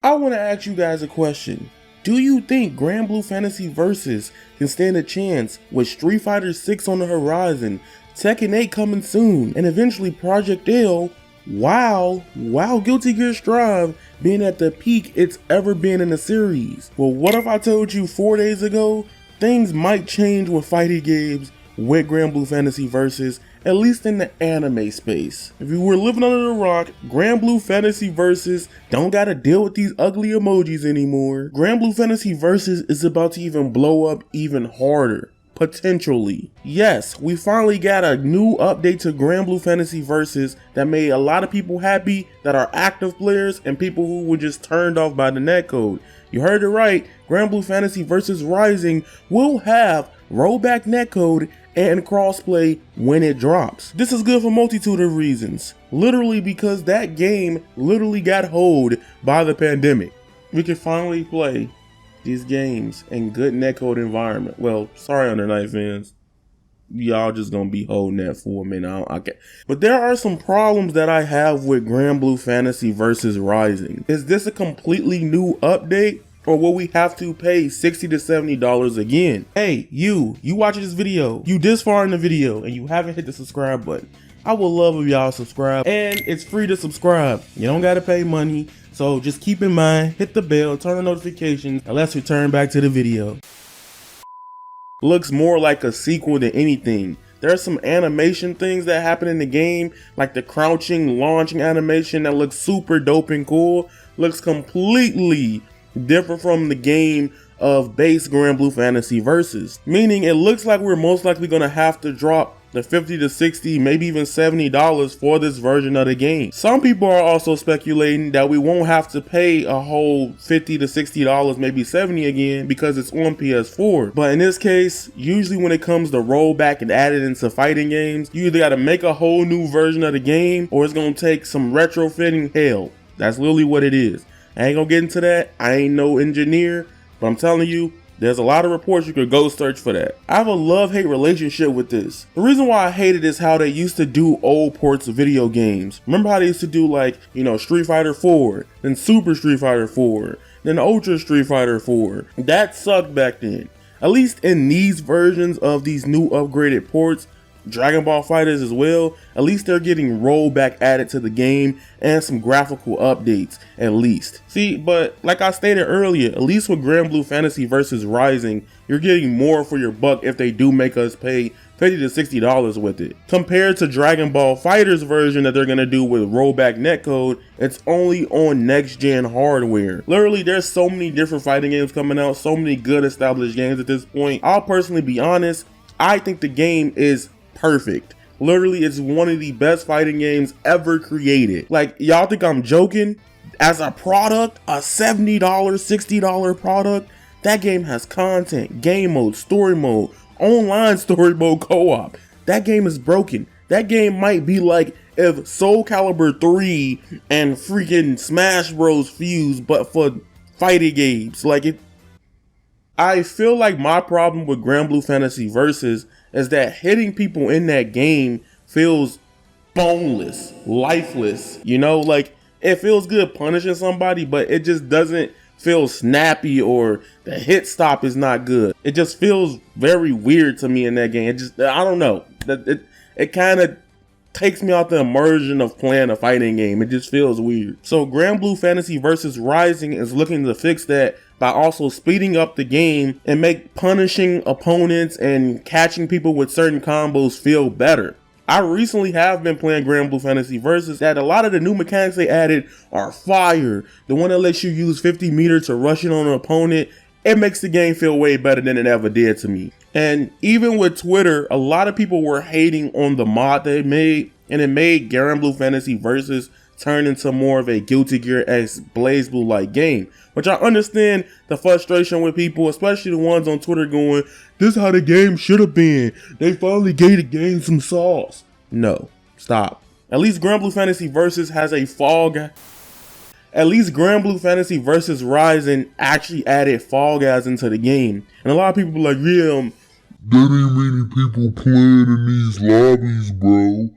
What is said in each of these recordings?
I want to ask you guys a question. Do you think Granblue Fantasy Versus can stand a chance with Street Fighter 6 on the horizon, Tekken 8 coming soon, and eventually Project L, while Guilty Gear Strive being at the peak it's ever been in the series? Well, what if I told you 4 days ago things might change with fighting games with Granblue Fantasy Versus, at least in the anime space? If you were living under a rock, Granblue Fantasy Versus don't gotta deal with these ugly emojis anymore. Granblue Fantasy Versus is about to even blow up even harder. Potentially. Yes, we finally got a new update to Granblue Fantasy Versus that made a lot of people happy that are active players and people who were just turned off by the netcode. You heard it right, Granblue Fantasy Versus Rising will have rollback netcode and crossplay when it drops. This is good for a multitude of reasons. Literally because that game literally got hold by the pandemic. We can finally play these games in good netcode environment. Well, sorry Under Night fans, y'all just gonna be holding that for a minute. But there are some problems that I have with Granblue Fantasy Versus Rising. Is this a completely new update, or will we have to pay $60 to $70 again? Hey, you watching this video, you this far in the video and you haven't hit the subscribe button. I would love if y'all subscribe, and it's free to subscribe. You don't gotta pay money. So just keep in mind, hit the bell, turn on notifications, and let's return back to the video. Looks more like a sequel than anything. There are some animation things that happen in the game, like the crouching, launching animation that looks super dope and cool. Looks completely different from the game of base Granblue Fantasy Versus. Meaning it looks like we're most likely gonna have to drop the $50 to $60, maybe even $70 for this version of the game. Some people are also speculating that we won't have to pay a whole $50 to $60, maybe $70 again, because it's on PS4. But in this case, usually when it comes to rollback and add it into fighting games, you either gotta make a whole new version of the game, or it's gonna take some retrofitting. Hell, that's literally what it is. I ain't gonna get into that. I ain't no engineer, but I'm telling you, there's a lot of reports you could go search for that. I have a love-hate relationship with this. The reason why I hate it is how they used to do old ports of video games. Remember how they used to do, like, Street Fighter 4, then Super Street Fighter 4, then Ultra Street Fighter 4. That sucked back then. At least in these versions of these new upgraded ports, Dragon Ball FighterZ as well, at least they're getting rollback added to the game and some graphical updates at least. See, but like I stated earlier, at least with Granblue Fantasy Versus Rising, you're getting more for your buck if they do make us pay $50 to $60 with it. Compared to Dragon Ball FighterZ version that they're gonna do with rollback netcode, it's only on next gen hardware. Literally, there's so many different fighting games coming out, so many good established games at this point. I'll personally be honest, I think the game is perfect. Literally, it's one of the best fighting games ever created. Like, y'all think I'm joking? As a product, a $70, $60 product, that game has content, game mode, story mode, online story mode, co-op. That game is broken. That game might be like if Soul Calibur 3 and freaking Smash Bros fused, but for fighting games. I feel like my problem with Granblue Fantasy Versus is that hitting people in that game feels boneless, lifeless, it feels good punishing somebody, but it just doesn't feel snappy, or the hit stop is not good. It just feels very weird to me in that game. I don't know, it kind of takes me out the immersion of playing a fighting game. It just feels weird. So Granblue Fantasy Versus Rising is looking to fix that by also speeding up the game and make punishing opponents and catching people with certain combos feel better. I recently have been playing Granblue Fantasy Versus, that a lot of the new mechanics they added are fire. The one that lets you use 50 meters to rush in on an opponent, it makes the game feel way better than it ever did to me. And even with Twitter, a lot of people were hating on the mod they made, and it made Granblue Fantasy Versus turn into more of a Guilty Gear X BlazBlue like game, which I understand the frustration with people, especially the ones on Twitter going, this is how the game should have been. They finally gave the game some sauce. No, stop. At least Granblue Fantasy Versus has a Fall Guy. At least Granblue Fantasy Versus Rising actually added Fall Guys into the game. And a lot of people are like, yeah, there ain't many people playing in these lobbies, bro.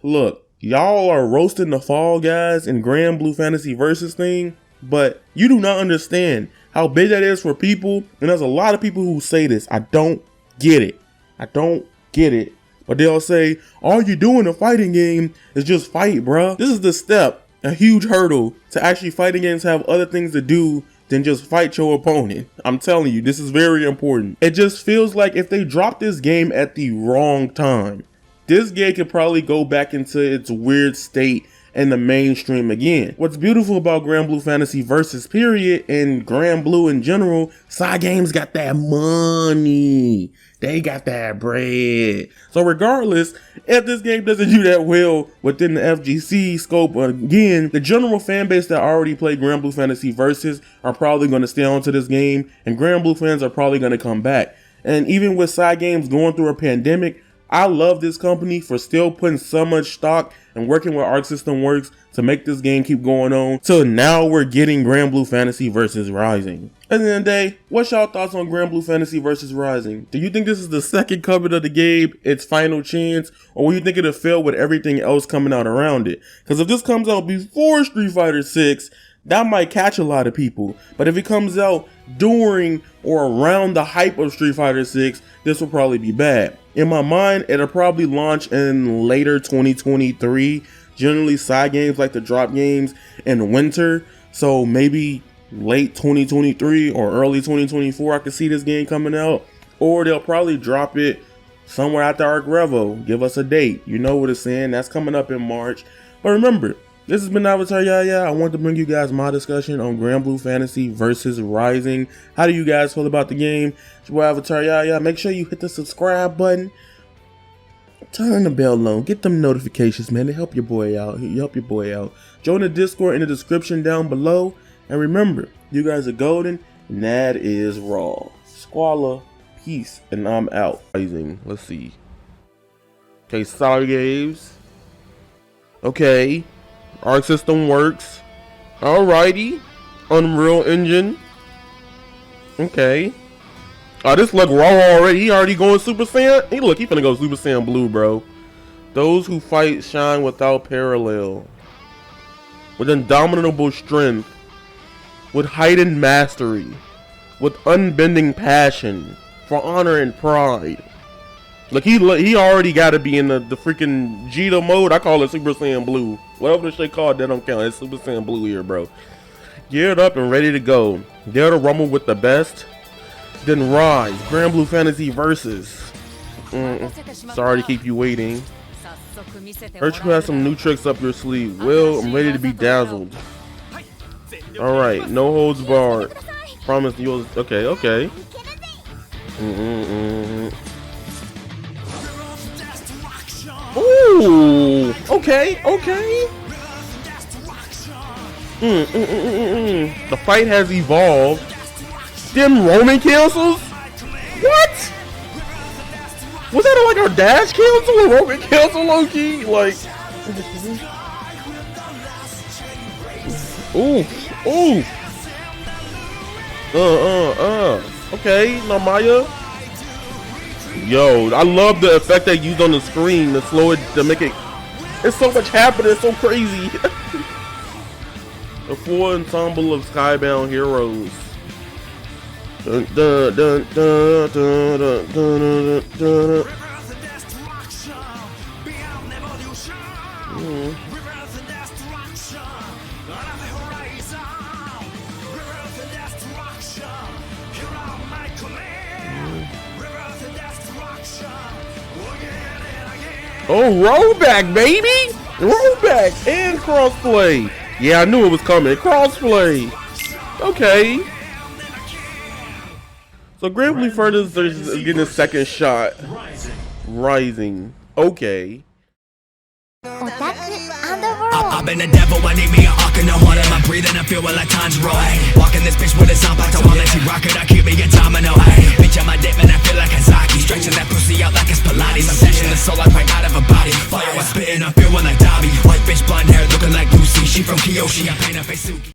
Look, y'all are roasting the Fall Guys and Granblue Fantasy Versus thing, but you do not understand how big that is for people. And there's a lot of people who say this. I don't get it. I don't get it. But they'll say, all you do in a fighting game is just fight, bruh. This is the step, a huge hurdle to actually fighting games have other things to do than just fight your opponent. I'm telling you, this is very important. It just feels like if they drop this game at the wrong time, this game could probably go back into its weird state in the mainstream again. What's beautiful about Granblue Fantasy Versus period and Granblue in general, Cygames got that money. They got that bread. So regardless, if this game doesn't do that well within the FGC scope, again, the general fan base that already played Granblue Fantasy Versus are probably going to stay on to this game, and Granblue fans are probably going to come back. And even with Cygames going through a pandemic, I love this company for still putting so much stock and working with Arc System Works to make this game keep going on. So now we're getting Granblue Fantasy Versus Rising. At the end of the day, what's y'all thoughts on Granblue Fantasy Versus Rising? Do you think this is the second coming of the game, its final chance, or will you think it'll fail with everything else coming out around it? Because if this comes out before Street Fighter 6, that might catch a lot of people. But if it comes out during or around the hype of Street Fighter 6, this will probably be bad. In my mind, it'll probably launch in later 2023. Generally, Cygames like to drop games in winter, so maybe late 2023 or early 2024 I could see this game coming out. Or they'll probably drop it somewhere after Arc Revo. Give us a date. You know what it's saying. That's coming up in March. But remember, this has been Avataryaya. I want to bring you guys my discussion on Granblue Fantasy Versus Rising. How do you guys feel about the game? It's your boy Avataryaya. Make sure you hit the subscribe button. Turn the bell on. Get them notifications, man. To help your boy out. Help your boy out. Join the Discord in the description down below. And remember, you guys are golden, and that is raw. Squalor, peace, and I'm out. Let's see. Okay, Cygames. Okay. Arc System Works. Alrighty. Unreal Engine. Okay. Oh, this look raw already. He already going Super Saiyan. He finna go Super Saiyan Blue, bro. Those who fight shine without parallel. With indomitable strength. With heightened mastery. With unbending passion. For honor and pride. Look, he already got to be in the freaking Vegeta mode. I call it Super Saiyan Blue. Whatever the shit called, that don't count. It's Super Saiyan Blue here, bro. Geared up and ready to go. Dare to rumble with the best. Then rise. Granblue Fantasy Versus. Sorry to keep you waiting. Heard you has some new tricks up your sleeve. Will, I'm ready to be dazzled. Alright, no holds barred. Promise you'll... Okay. Ooh, okay. The fight has evolved. Them Roman cancels? What? Was that like our dash cancel or Roman cancel, low-key? Like... Ooh. Okay, Namaya. Yo, I love the effect they used on the screen to slow it, to make it... It's so much happening, it's so crazy. The full ensemble of Skybound heroes. Dun, dun, dun, dun, dun, dun, dun, dun, dun. Oh, rollback, baby! Rollback and crossplay. Yeah, I knew it was coming. Crossplay. Okay. So Granblue Fantasy is getting a second shot. Rising. Okay. I've been the devil, I need me an arc in the heart of my breathing, I feel like Tanjiro. Walking this bitch with a soundbite, I wanna see rocket, I keep me a domino. Bitch on my dick, man, I feel like Kazaki. Stretching that pussy out like it's Pilates. I'm dashing the soul like right out of a body. Fire, I'm spitting, I'm feeling like Dobby. White bitch, blonde hair, looking like Lucy. She from Kyoshi, I paint her face Suki.